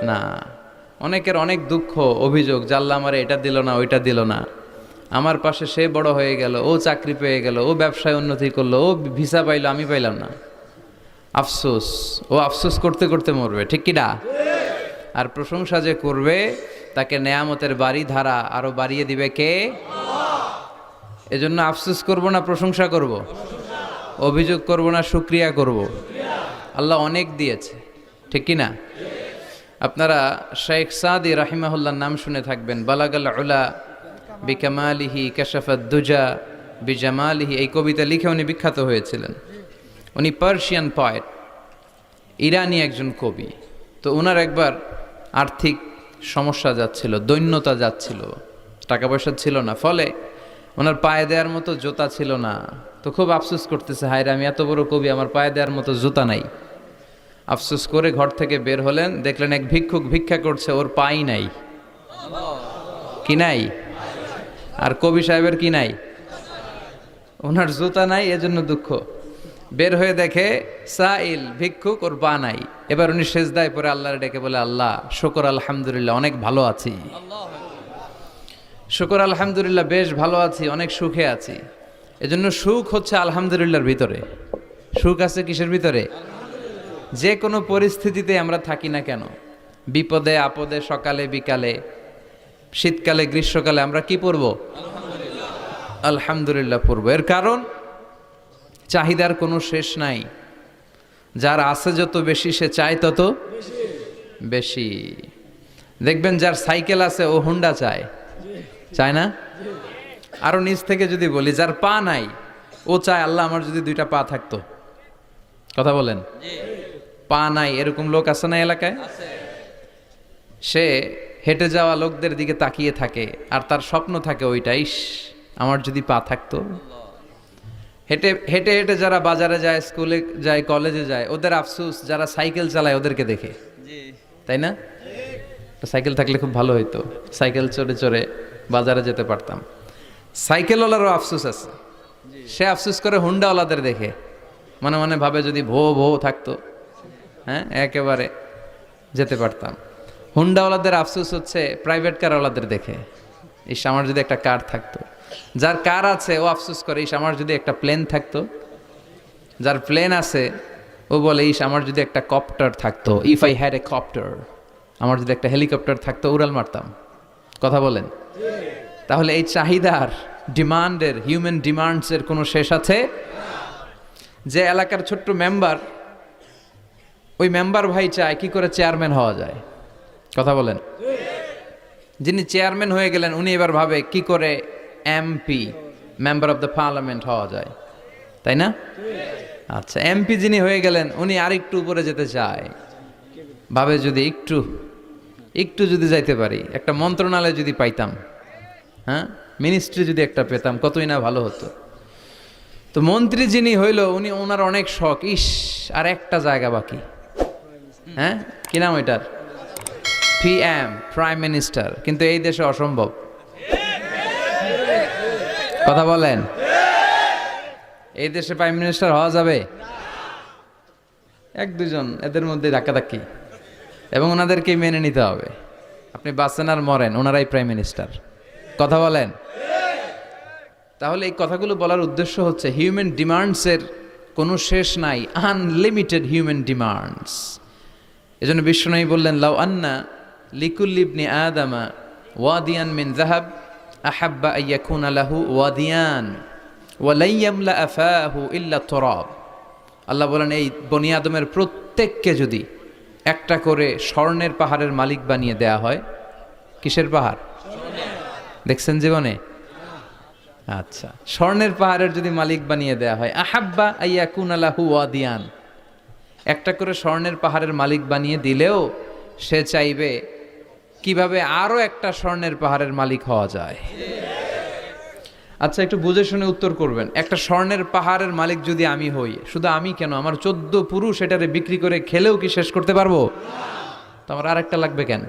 না। অনেকের অনেক দুঃখ, অভিযোগ, জাল্লা আমারে এটা দিল না, ওইটা দিল না, আমার পাশে সে বড় হয়ে গেল, ও চাকরি পেয়ে গেল, ও ব্যবসায় উন্নতি করলো, ও ভিসা পাইলো, আমি পাইলাম না। আফসোস, ও আফসোস করতে করতে মরবে, ঠিক কিনা? আর প্রশংসা যে করবে তাকে নেয়ামতের বাড়ি ধারা আরো বাড়িয়ে দিবে কে? এজন্য আফসোস করব না প্রশংসা করব? অভিযোগ করব না শুকরিয়া করব? আল্লাহ অনেক দিয়েছে, ঠিক কিনা? আপনারা শেখ সাদি রাহিমাহুল্লাহর নাম শুনে থাকবেন। বালাগাল উলা বিকামালিহি কাশাফাদ দুজা বিজামালিহি, এই কবিতা লিখে উনি বিখ্যাত হয়েছিলেন। উনি পার্সিয়ান পয়েট, ইরানি একজন কবি। তো ওনার একবার আর্থিক সমস্যা যাচ্ছিল, দৈন্যতা যাচ্ছিল, টাকা পয়সা ছিল না, ফলে ওনার পায়ে দেওয়ার মতো জুতা ছিল না। তো খুব আফসোস করতেছে, হায় রে, আমি এত বড় কবি, আমার পায়ে দেওয়ার মতো জুতা নাই। আফসোস করে ঘর থেকে বের হলেন, দেখলেন এক ভিক্ষুক ভিক্ষা করছে, ওর পাই নাই। কি নাই? আর কবি সাহেবের কি নাই? ওনার জুতা নাই, এজন্য দুঃখ। বের হয়ে দেখে সাইল ভিক্ষুক, ওর পা নাই। এবার উনি সেজদায় পরে আল্লাহর ডেকে বলে, আল্লাহ শুকর আলহামদুলিল্লাহ, অনেক ভালো আছি। শুকর আলহামদুলিল্লাহ, বেশ ভালো আছি, অনেক সুখে আছি। এজন্য সুখ হচ্ছে আলহামদুলিল্লাহর ভিতরে। সুখ আছে কিসের ভিতরে? যে কোনো পরিস্থিতিতে আমরা থাকি না কেন, বিপদে আপদে, সকালে বিকালে, শীতকালে গ্রীষ্মকালে, আমরা কি পড়ব? আলহামদুলিল্লাহ পড়ব। এর কারণ চাহিদার কোনো শেষ নাই। যার আছে যত বেশি, সে চায় তত বেশি। দেখবেন যার সাইকেল আছে ও হুন্ডা চায়, চায় না? আরো নিচ থেকে যদি বলি, যার পা নাই ও চায়, আল্লাহ আমার যদি দুইটা পা থাকতো। কথা বলেন? পা নাই এরকম লোক আছে না এলাকায়? সে হেঁটে যাওয়া লোকদের দিকে তাকিয়ে থাকে, আর তার স্বপ্ন থাকে ওইটা, ইস আমার যদি পা থাকতো। হেঁটে হেঁটে হেঁটে যারা বাজারে যায়, স্কুলে যায়, কলেজে যায়, ওদের আফসোস যারা সাইকেল চালায় ওদেরকে দেখে, তাই না? সাইকেল থাকলে খুব ভালো হইতো, সাইকেল চড়ে চড়ে বাজারে যেতে পারতাম। সাইকেলওয়ালারও আফসোস আছে, সে আফসোস করে হুন্ডাওয়ালাদের দেখে, মনে মনে ভাবে যদি ভো ভো থাকতো, হ্যাঁ একেবারে যেতে পারতাম। হুন্ডাওয়ালাদের আফসোস হচ্ছে প্রাইভেট কারওয়ালাদের দেখে, ইস আমার যদি একটা কার থাকতো। যার কার আছে ও আফসোস করে, ইস আমার যদি একটা প্লেন থাকতো। যার প্লেন আছে ও বলে, ইস আমার যদি একটা কপ্টার থাকতো, if I had a copter, আমার যদি একটা হেলিকপ্টার থাকতো, উড়াল মারতাম। কথা বলেন? তাহলে এই চাহিদার, ডিমান্ডের, হিউম্যান ডিমান্ডসের কোনো শেষ আছে? যে এলাকার ছোট্ট মেম্বার, ওই মেম্বার ভাই চায় কি করে চেয়ারম্যান হওয়া যায়। কথা বলেন? যিনি চেয়ারম্যান হয়ে গেলেন উনি এবার ভাবে কি করে MP, member of the parliament হওয়া যায়, তাই না? আচ্ছা, এমপি যিনি হয়ে গেলেন উনি আরেকটু উপরে যেতে চায়, ভাবে যদি একটু একটু যদি যাইতে পারি, একটা মন্ত্রণালয় যদি পাইতাম, হ্যাঁ মিনিস্ট্রি যদি একটা পেতাম, কতই না ভালো হতো। তো মন্ত্রী যিনি হইল উনি, ওনার অনেক শখ, ইস আর একটা জায়গা বাকি, হ্যাঁ কি নাম ওইটার? PM, prime minister. কিন্তু এই দেশে অসম্ভব। কথা বলেন? এই দেশে প্রাইম মিনিস্টার হওয়া যাবে? এক দুজন এদের মধ্যে ধাক্কাধাক্কি, এবং ওনাদেরকে মেনে নিতে হবে। আপনি বাঁচেন আর মরেন, ওনারাই প্রাইম মিনিস্টার। কথা বলেন? তাহলে এই কথাগুলো বলার উদ্দেশ্য হচ্ছে হিউম্যান ডিমান্ডসের কোনো শেষ নাই, আনলিমিটেড হিউম্যান ডিমান্ডস। এজন্য বিশ্বনবী বললেন, লাউ আন্না লিকুল্লি ইবনি আদামা ওয়াদিয়ান মিন যাহাব আহাব্বা আইয়াকুনা লাহু ওয়াদিয়ান ওয়া লা ইয়ামলা আফাহু ইল্লা তুরাব। আল্লাহ বলেন, এই বনি আদমের প্রত্যেককে যদি একটা করে স্বর্ণের পাহাড়ের মালিক বানিয়ে দেয়া হয়। কিসের পাহাড় দেখছেন জীবনে? আচ্ছা, স্বর্ণের পাহাড়ের যদি মালিক বানিয়ে দেয়া হয়, আহাব্বা আইয়াকুনা লাহু ওয়াদিয়ান, একটা করে স্বর্ণের পাহাড়ের মালিক বানিয়ে দিলেও সে চাইবে কিভাবে আরো একটা স্বর্ণের পাহাড়ের মালিক হওয়া যায়। আচ্ছা, একটু বুঝে শুনে উত্তর করবেন। একটা স্বর্ণের পাহাড়ের মালিক যদি আমি হই, শুধু আমি কেন, আমার 14 পুরুষ এটারে বিক্রি করে খেলেও কি শেষ করতে পারবো? তো আমার আরেকটা লাগবে কেন?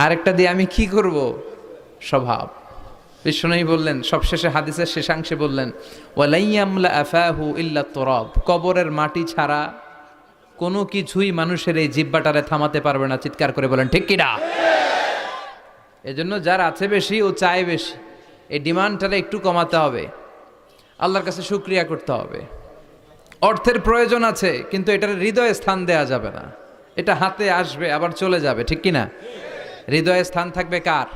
আরেকটা দিয়ে আমি কি করব? স্বভাব। বিশ্বনবী বললেন, সবশেষে হাদিসের শেষাংশে বললেন, ওয়ালা ইয়ামলা আফাহু ইল্লা তুরাব, কবরের মাটি ছাড়া কোনো কিছুই মানুষের এই জিব্বাটারে থামাতে পারবে না। চিৎকার করে বলেন ঠিক কিনা? এজন্য যার আছে বেশি ও চায় বেশি, এই ডিমান্ডটারে একটু কমাতে হবে, আল্লাহর কাছে শুকরিয়া করতে হবে। অর্থের প্রয়োজন আছে, কিন্তু এটার হৃদয়ে স্থান দেয়া যাবে না। এটা হাতে আসবে আবার চলে যাবে, ঠিক কিনা? হৃদয়ে স্থান থাকবে কার?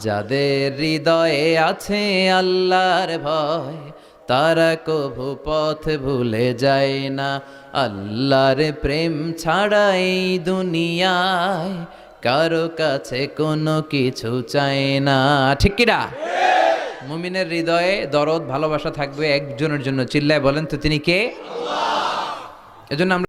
যাদের হৃদয়ে আছে আল্লাহর ভয়, তারা কভু পথ ভুলে যায় না। আল্লাহর প্রেম ছাড়া এই দুনিয়ায় কারো কাছে কোনো কিছু চায় না, ঠিক কিনা? মুমিনের হৃদয়ে দরদ ভালোবাসা থাকবে একজনের জন্য। চিল্লায় বলেন তো তিনি কে? এজন্য আমরা